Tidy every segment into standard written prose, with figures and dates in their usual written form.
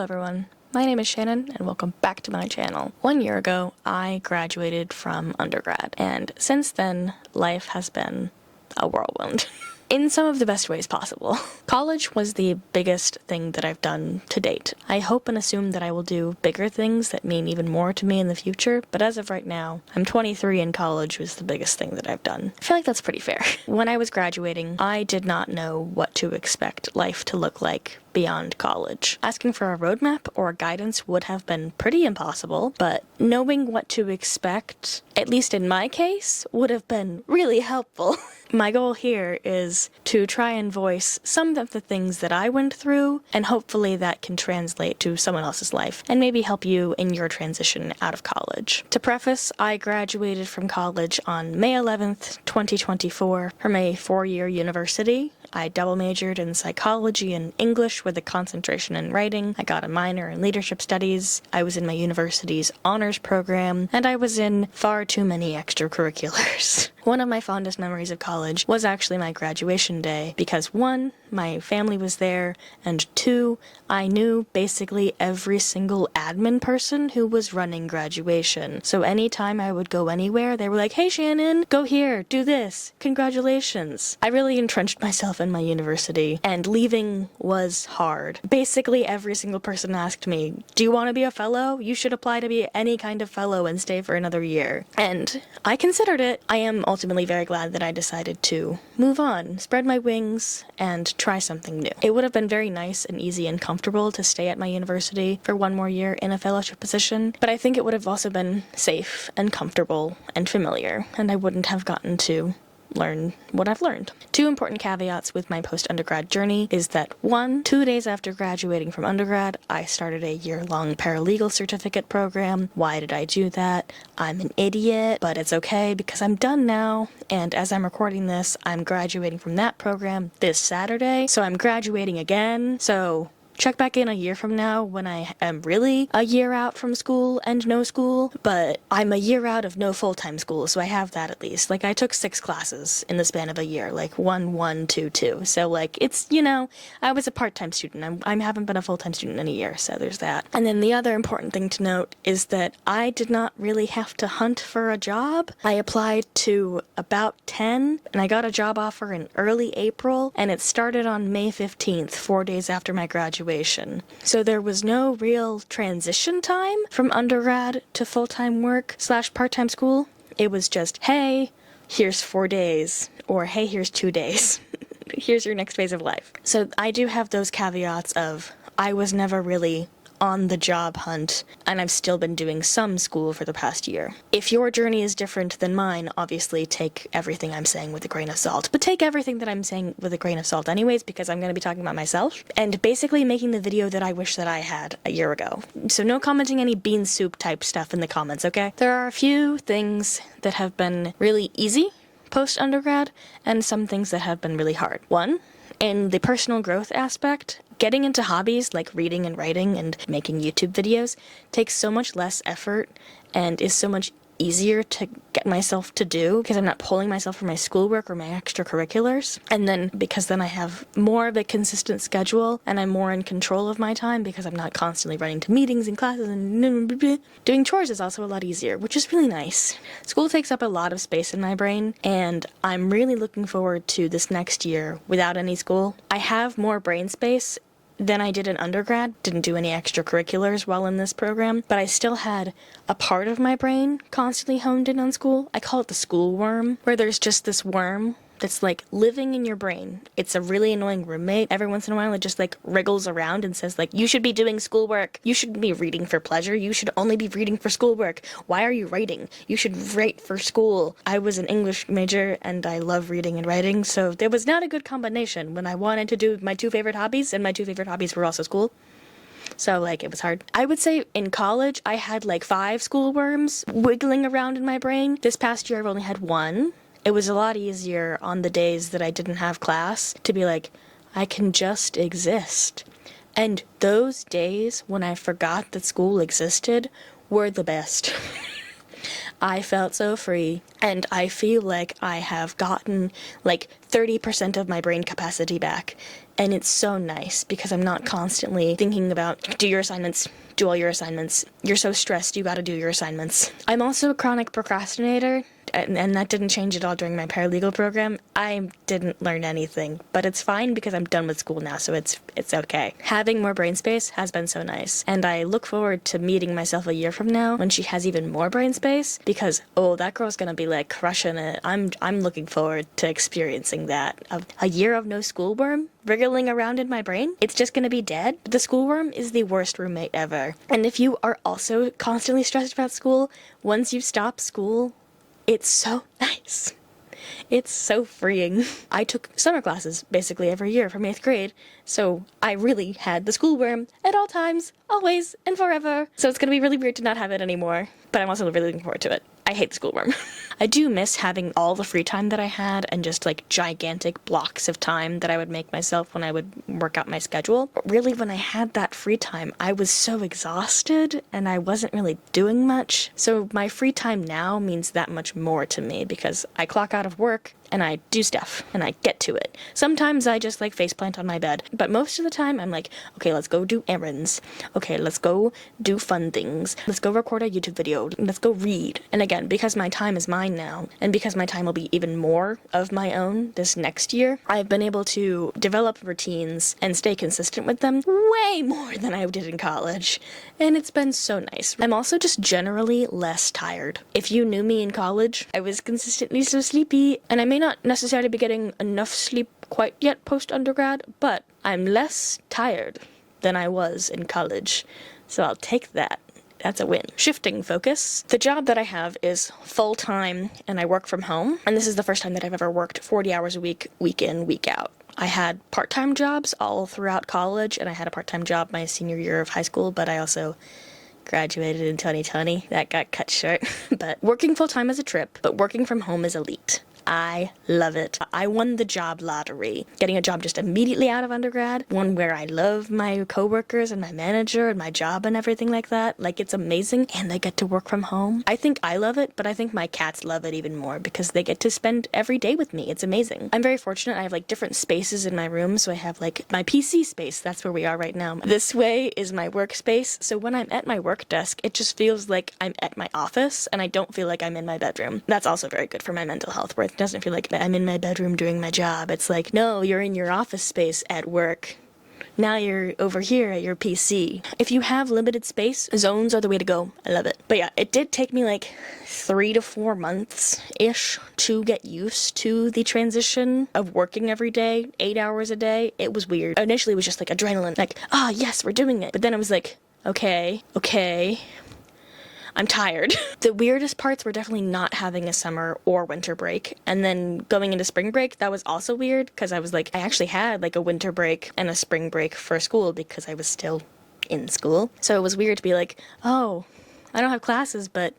Hello everyone, my name is Shannon and welcome back to my channel. 1 year ago, I graduated from undergrad, and since then, life has been a whirlwind. In some of the best ways possible. College was the biggest thing that I've done to date. I hope and assume that I will do bigger things that mean even more to me in the future, but as of right now, I'm 23 and college was the biggest thing that I've done. I feel like that's pretty fair. When I was graduating, I did not know what to expect life to look like beyond college. Asking for a roadmap or guidance would have been pretty impossible, but knowing what to expect, at least in my case, would have been really helpful. My goal here is to try and voice some of the things that I went through, and hopefully that can translate to someone else's life, and maybe help you in your transition out of college. To preface, I graduated from college on May 11th, 2024 from a 4-year university. I double majored in psychology and English with a concentration in writing. I got a minor in leadership studies. I was in my university's honors program, and I was in far too many extracurriculars. One of my fondest memories of college was actually my graduation day, because 1, my family was there, and 2, I knew basically every single admin person who was running graduation. So anytime I would go anywhere, they were like, "Hey Shannon, go here, do this, congratulations." I really entrenched myself in my university, and leaving was hard. Basically every single person asked me, "Do you want to be a fellow? You should apply to be any kind of fellow and stay for another year." And I considered it. I am ultimately very glad that I decided to move on, spread my wings, and try something new. It would have been very nice and easy and comfortable to stay at my university for 1 more year in a fellowship position, but I think it would have also been safe and comfortable and familiar, and I wouldn't have gotten to learn what I've learned. 2 important caveats with my post-undergrad journey is that 1, 2 days after graduating from undergrad, I started a year-long paralegal certificate program. Why did I do that? I'm an idiot, but it's okay because I'm done now, and as I'm recording this, I'm graduating from that program this Saturday, so I'm graduating again, so check back in a year from now when I am really a year out from school and no school, but I'm a year out of no full-time school, so I have that at least. Like, I took 6 classes in the span of a year, like 1, 1, 2, 2. So, like, it's, you know, I was a part-time student. I haven't been a full-time student in a year, so there's that. And then the other important thing to note is that I did not really have to hunt for a job. I applied to about 10, and I got a job offer in early April, and it started on May 15th, 4 days after my graduation. So there was no real transition time from undergrad to full-time work / part-time school. It was just, hey, here's 4 days, or hey, here's 2 days. Here's your next phase of life. So I do have those caveats of I was never really on the job hunt, and I've still been doing some school for the past year. If your journey is different than mine, obviously take everything I'm saying with a grain of salt. But take everything that I'm saying with a grain of salt anyways, because I'm going to be talking about myself, and basically making the video that I wish that I had a year ago. So no commenting any bean soup type stuff in the comments, okay? There are a few things that have been really easy post-undergrad, and some things that have been really hard. 1, in the personal growth aspect, getting into hobbies like reading and writing and making YouTube videos takes so much less effort and is so much easier to get myself to do because I'm not pulling myself from my schoolwork or my extracurriculars. And then because then I have more of a consistent schedule and I'm more in control of my time because I'm not constantly running to meetings and classes and doing chores is also a lot easier, which is really nice. School takes up a lot of space in my brain, and I'm really looking forward to this next year without any school. I have more brain space than I did in undergrad. Didn't do any extracurriculars while in this program, but I still had a part of my brain constantly honed in on school. I call it the school worm, where there's just this worm that's like living in your brain. It's a really annoying roommate. Every once in a while it just like wriggles around and says like, you should be doing schoolwork. You shouldn't be reading for pleasure. You should only be reading for schoolwork. Why are you writing? You should write for school. I was an English major and I love reading and writing, so there was not a good combination when I wanted to do my 2 favorite hobbies, and my 2 favorite hobbies were also school. So, like, it was hard. I would say in college, I had like 5 school worms wiggling around in my brain. This past year, I've only had 1. It was a lot easier on the days that I didn't have class to be like, I can just exist. And those days when I forgot that school existed were the best. I felt so free, and I feel like I have gotten like 30% of my brain capacity back. And it's so nice because I'm not constantly thinking about, do your assignments, do all your assignments. You're so stressed, you gotta do your assignments. I'm also a chronic procrastinator, and that didn't change at all during my paralegal program. I didn't learn anything, but it's fine because I'm done with school now, so it's okay. Having more brain space has been so nice, and I look forward to meeting myself a year from now when she has even more brain space, because, oh, that girl's gonna be, like, crushing it. I'm looking forward to experiencing that. A year of no schoolworm wriggling around in my brain. It's just gonna be dead. The schoolworm is the worst roommate ever. And if you are also constantly stressed about school, once you stop school, it's so nice. It's so freeing. I took summer classes basically every year from 8th grade, so I really had the schoolworm at all times, always and forever. So it's gonna be really weird to not have it anymore, but I'm also really looking forward to it. I hate the schoolworm. I do miss having all the free time that I had and just like gigantic blocks of time that I would make myself when I would work out my schedule. But really, when I had that free time, I was so exhausted and I wasn't really doing much. So my free time now means that much more to me because I clock out of work and I do stuff and I get to it. Sometimes I just like faceplant on my bed, but most of the time I'm like, okay, let's go do errands. Okay, let's go do fun things. Let's go record a YouTube video. Let's go read. And again, because my time is mine now, and because my time will be even more of my own this next year, I've been able to develop routines and stay consistent with them way more than I did in college. And it's been so nice. I'm also just generally less tired. If you knew me in college, I was consistently so sleepy, and I may not necessarily be getting enough sleep quite yet post-undergrad, but I'm less tired than I was in college. So I'll take that. That's a win. Shifting focus. The job that I have is full-time and I work from home. And this is the first time that I've ever worked 40 hours a week, week in, week out. I had part-time jobs all throughout college, and I had a part-time job my senior year of high school, but I also graduated in 2020. That got cut short. But working full-time is a trip, but working from home is elite. I love it. I won the job lottery. Getting a job just immediately out of undergrad, one where I love my coworkers and my manager and my job and everything like that. Like, it's amazing, and I get to work from home. I think I love it, but I think my cats love it even more because they get to spend every day with me. It's amazing. I'm very fortunate. I have like different spaces in my room, so I have like my PC space. That's where we are right now. This way is my workspace, so when I'm at my work desk, it just feels like I'm at my office, and I don't feel like I'm in my bedroom. That's also very good for my mental health, where it doesn't feel like I'm in my bedroom doing my job. It's like, no, you're in your office space at work. Now you're over here at your PC. If you have limited space, zones are the way to go. I love it. But yeah, it did take me like 3 to 4 months-ish to get used to the transition of working every day, 8 hours a day. It was weird. Initially, it was just like adrenaline, like, ah, yes, we're doing it. But then it was like, okay, I'm tired. The weirdest parts were definitely not having a summer or winter break. And then going into spring break, that was also weird because I was like, I actually had like a winter break and a spring break for school because I was still in school. So it was weird to be like, oh, I don't have classes, but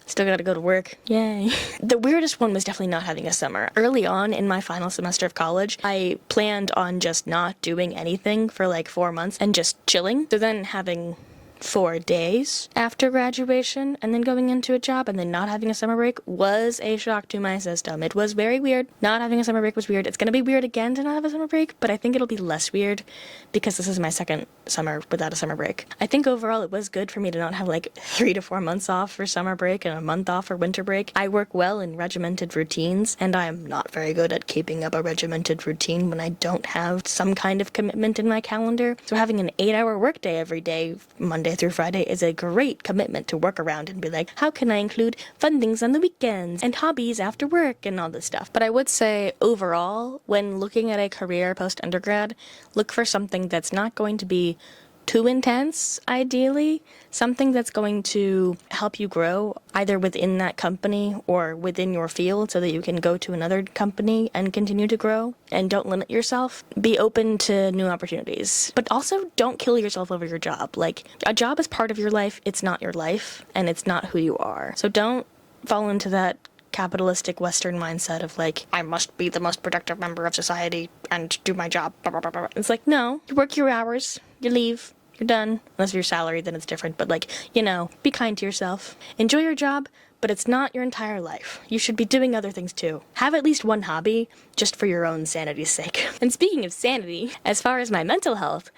still gotta go to work. Yay. The weirdest one was definitely not having a summer. Early on in my final semester of college, I planned on just not doing anything for like 4 months and just chilling. So then having 4 days after graduation and then going into a job and then not having a summer break was a shock to my system. It was very weird. Not having a summer break was weird. It's gonna be weird again to not have a summer break, but I think it'll be less weird because this is my second summer without a summer break. I think overall it was good for me to not have like 3 to 4 months off for summer break and a month off for winter break. I work well in regimented routines, and I am not very good at keeping up a regimented routine when I don't have some kind of commitment in my calendar. So having an 8-hour workday every day, Monday through Friday, is a great commitment to work around and be like, how can I include fun things on the weekends and hobbies after work and all this stuff. But I would say overall, when looking at a career post-undergrad, look for something that's not going to be too intense, ideally. Something that's going to help you grow either within that company or within your field so that you can go to another company and continue to grow. And don't limit yourself. Be open to new opportunities. But also don't kill yourself over your job. Like, a job is part of your life. It's not your life, and it's not who you are. So don't fall into that capitalistic Western mindset of like, I must be the most productive member of society and do my job. Blah, blah, blah, blah. It's like, no, you work your hours, you leave, you're done. Unless you're salaried, then it's different. But like, you know, be kind to yourself. Enjoy your job, but it's not your entire life. You should be doing other things too. Have at least one hobby, just for your own sanity's sake. And speaking of sanity, as far as my mental health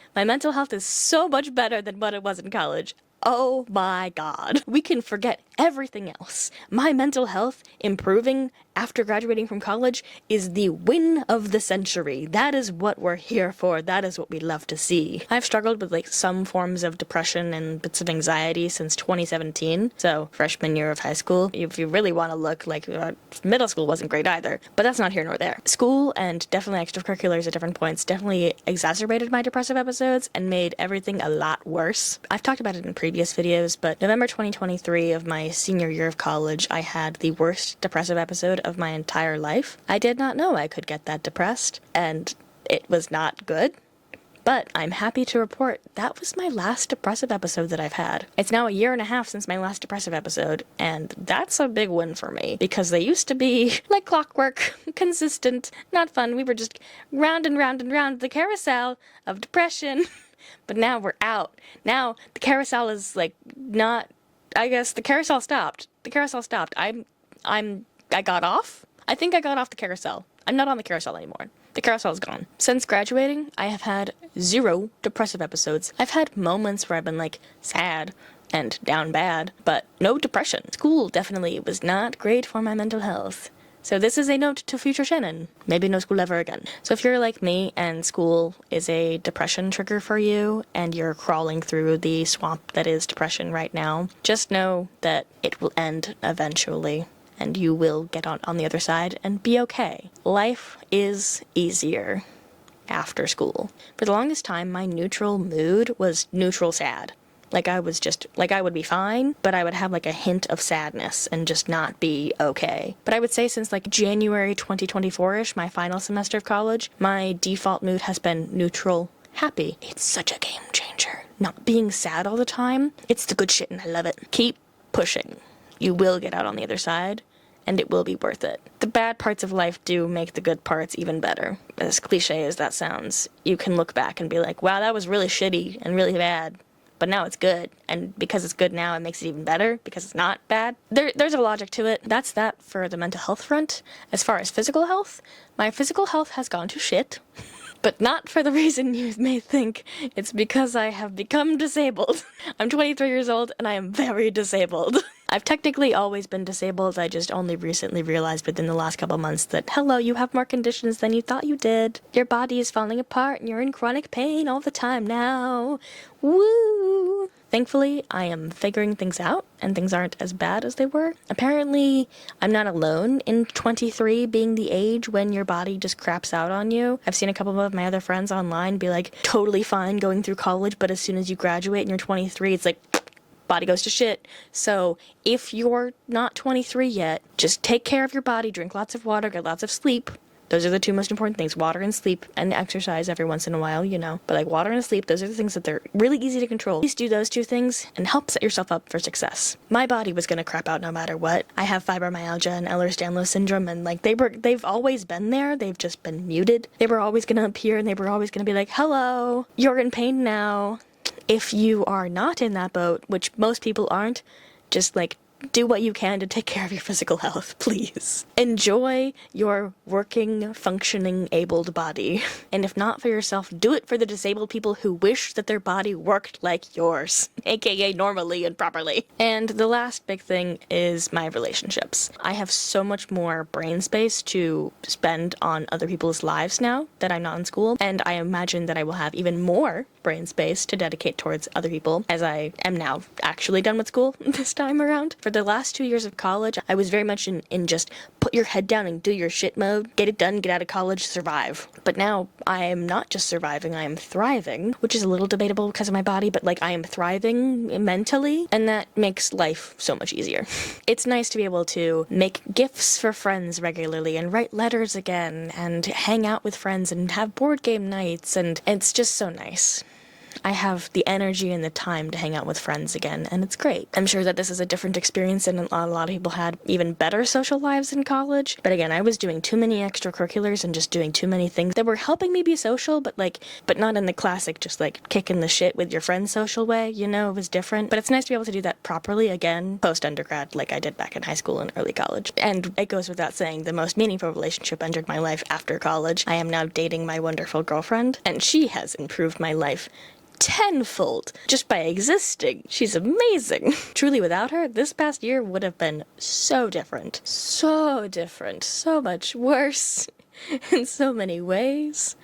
is so much better than what it was in college. Oh my god. We can forget everything else. My mental health improving after graduating from college is the win of the century. That is what we're here for. That is what we love to see. I've struggled with like some forms of depression and bits of anxiety since 2017. So freshman year of high school, if you really want to look like middle school wasn't great either, but that's not here nor there. School and definitely extracurriculars at different points definitely exacerbated my depressive episodes and made everything a lot worse. I've talked about it in previous videos, but November 2023 of my senior year of college, I had the worst depressive episode of my entire life. I did not know I could get that depressed, and it was not good. But I'm happy to report that was my last depressive episode that I've had. It's now a year and a half since my last depressive episode, and that's a big win for me, because they used to be like clockwork, consistent, not fun. We were just round and round and round the carousel of depression. But now we're out. Now the carousel is like not, I guess the carousel stopped. I got off. I think I got off the carousel. I'm not on the carousel anymore. The carousel is gone. Since graduating, I have had 0 depressive episodes. I've had moments where I've been like sad and down bad, but no depression. School definitely was not great for my mental health. So this is a note to future Shannon. Maybe no school ever again. So if you're like me and school is a depression trigger for you and you're crawling through the swamp that is depression right now, just know that it will end eventually and you will get on the other side and be okay. Life is easier after school. For the longest time, my neutral mood was neutral sad. Like I would be fine, but I would have like a hint of sadness and just not be okay. But I would say since like January 2024-ish, my final semester of college, my default mood has been neutral happy. It's such a game changer. Not being sad all the time. It's the good shit and I love it. Keep pushing. You will get out on the other side and it will be worth it. The bad parts of life do make the good parts even better. As cliche as that sounds, you can look back and be like, wow, that was really shitty and really bad. But now it's good, and because it's good now, it makes it even better, because it's not bad. There's a logic to it. That's that for the mental health front. As far as physical health, my physical health has gone to shit. But not for the reason you may think. It's because I have become disabled. I'm 23 years old, and I am very disabled. I've technically always been disabled. I just only recently realized within the last couple months that, hello, you have more conditions than you thought you did. Your body is falling apart, and you're in chronic pain all the time now. Woo! Thankfully, I am figuring things out, and things aren't as bad as they were. Apparently, I'm not alone in 23 being the age when your body just craps out on you. I've seen a couple of my other friends online be like, totally fine going through college, but as soon as you graduate and you're 23, it's like, body goes to shit. So if you're not 23 yet, just take care of your body, drink lots of water, get lots of sleep. Those are the 2 most important things, water and sleep, and exercise every once in a while, you know. But like water and sleep, those are the things that they're really easy to control. Please do those 2 things and help set yourself up for success. My body was gonna crap out no matter what. I have fibromyalgia and Ehlers-Danlos syndrome, and like they've always been there. They've just been muted. They were always gonna appear, and they were always gonna be like, hello, you're in pain now. If you are not in that boat, which most people aren't, just like do what you can to take care of your physical health, please. Enjoy your working, functioning, abled body. And if not for yourself, do it for the disabled people who wish that their body worked like yours, aka normally and properly. And the last big thing is my relationships. I have so much more brain space to spend on other people's lives now that I'm not in school, and I imagine that I will have even more brain space to dedicate towards other people as I am now actually done with school this time around. For the last 2 years of college, I was very much in just put your head down and do your shit mode, get it done, get out of college, survive. But now I am not just surviving, I am thriving, which is a little debatable because of my body, but like I am thriving mentally, and that makes life so much easier. It's nice to be able to make gifts for friends regularly and write letters again and hang out with friends and have board game nights, and it's just so nice. I have the energy and the time to hang out with friends again, and it's great. I'm sure that this is a different experience and a lot of people had even better social lives in college, but again, I was doing too many extracurriculars and just doing too many things that were helping me be social, but not in the classic just like kicking the shit with your friends social way, you know, it was different. But it's nice to be able to do that properly again, post-undergrad, like I did back in high school and early college. And it goes without saying, the most meaningful relationship entered my life after college. I am now dating my wonderful girlfriend, and she has improved my life tenfold just by existing. She's amazing. Truly, without her, this past year would have been so different. So different. So much worse. In so many ways.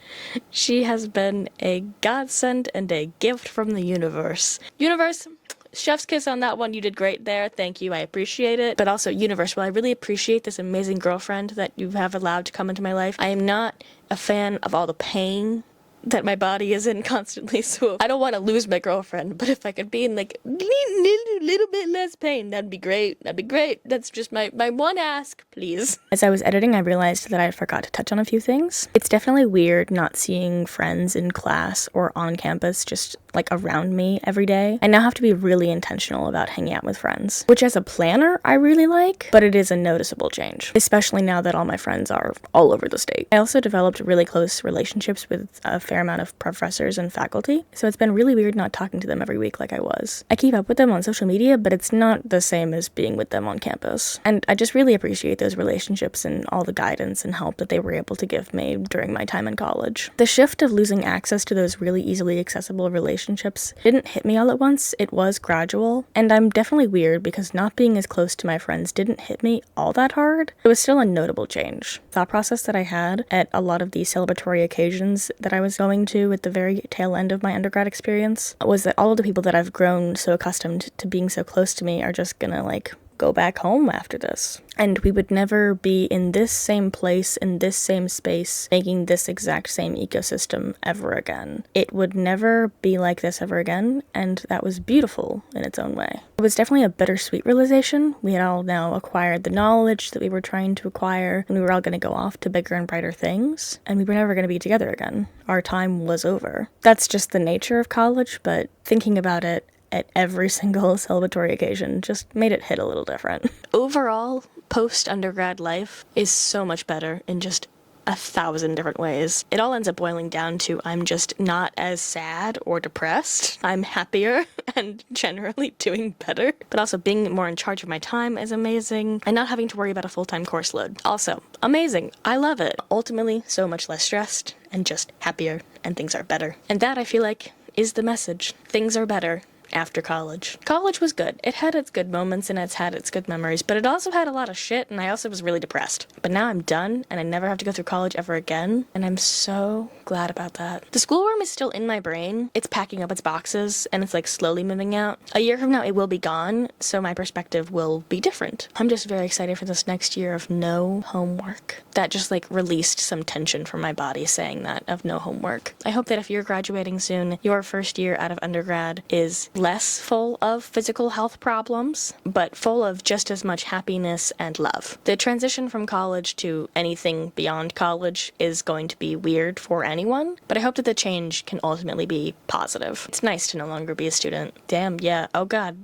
She has been a godsend and a gift from the universe. Universe, chef's kiss on that one. You did great there. Thank you. I appreciate it. But also, universe, while I really appreciate this amazing girlfriend that you have allowed to come into my life, I am not a fan of all the pain that my body is in constantly, so I don't want to lose my girlfriend, but if I could be in like little bit less pain, that'd be great. That'd be great. That's just my one ask, please. As I was editing, I realized that I forgot to touch on a few things. It's definitely weird not seeing friends in class or on campus just like around me every day. I now have to be really intentional about hanging out with friends, which as a planner, I really like, but it is a noticeable change, especially now that all my friends are all over the state. I also developed really close relationships with a fair amount of professors and faculty, so it's been really weird not talking to them every week like I was. I keep up with them on social media, but it's not the same as being with them on campus. And I just really appreciate those relationships and all the guidance and help that they were able to give me during my time in college. The shift of losing access to those really easily accessible relationships didn't hit me all at once. It was gradual, and I'm definitely weird because not being as close to my friends didn't hit me all that hard. It was still a notable change. The thought process that I had at a lot of the celebratory occasions that I was going to at the very tail end of my undergrad experience was that all of the people that I've grown so accustomed to being so close to me are just gonna like go back home after this. And we would never be in this same place, in this same space, making this exact same ecosystem ever again. It would never be like this ever again, and that was beautiful in its own way. It was definitely a bittersweet realization. We had all now acquired the knowledge that we were trying to acquire, and we were all going to go off to bigger and brighter things, and we were never going to be together again. Our time was over. That's just the nature of college, but thinking about it at every single celebratory occasion just made it hit a little different. Overall, post-undergrad life is so much better in just 1,000 different ways. It all ends up boiling down to I'm just not as sad or depressed. I'm happier and generally doing better. But also being more in charge of my time is amazing, and not having to worry about a full-time course load. Also, amazing. I love it. Ultimately, so much less stressed and just happier, and things are better. And that, I feel like, is the message. Things are better after college. College was good. It had its good moments and it's had its good memories, but it also had a lot of shit, and I also was really depressed. But now I'm done, and I never have to go through college ever again, and I'm so glad about that. The schoolworm is still in my brain. It's packing up its boxes, and it's like slowly moving out. A year from now, it will be gone, so my perspective will be different. I'm just very excited for this next year of no homework. That just like released some tension from my body saying that, of no homework. I hope that if you're graduating soon, your first year out of undergrad is less full of physical health problems, but full of just as much happiness and love. The transition from college to anything beyond college is going to be weird for anyone, but I hope that the change can ultimately be positive. It's nice to no longer be a student. Damn, yeah, oh god.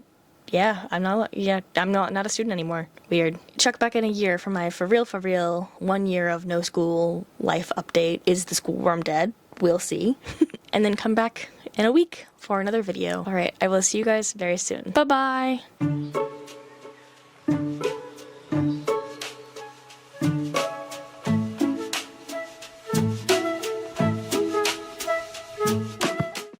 Yeah, I'm not a student anymore. Weird. Check back in a year for my for real 1 year of no school life update. Is the schoolworm dead? We'll see. And then come back in a week for another video. Alright, I will see you guys very soon. Bye-bye!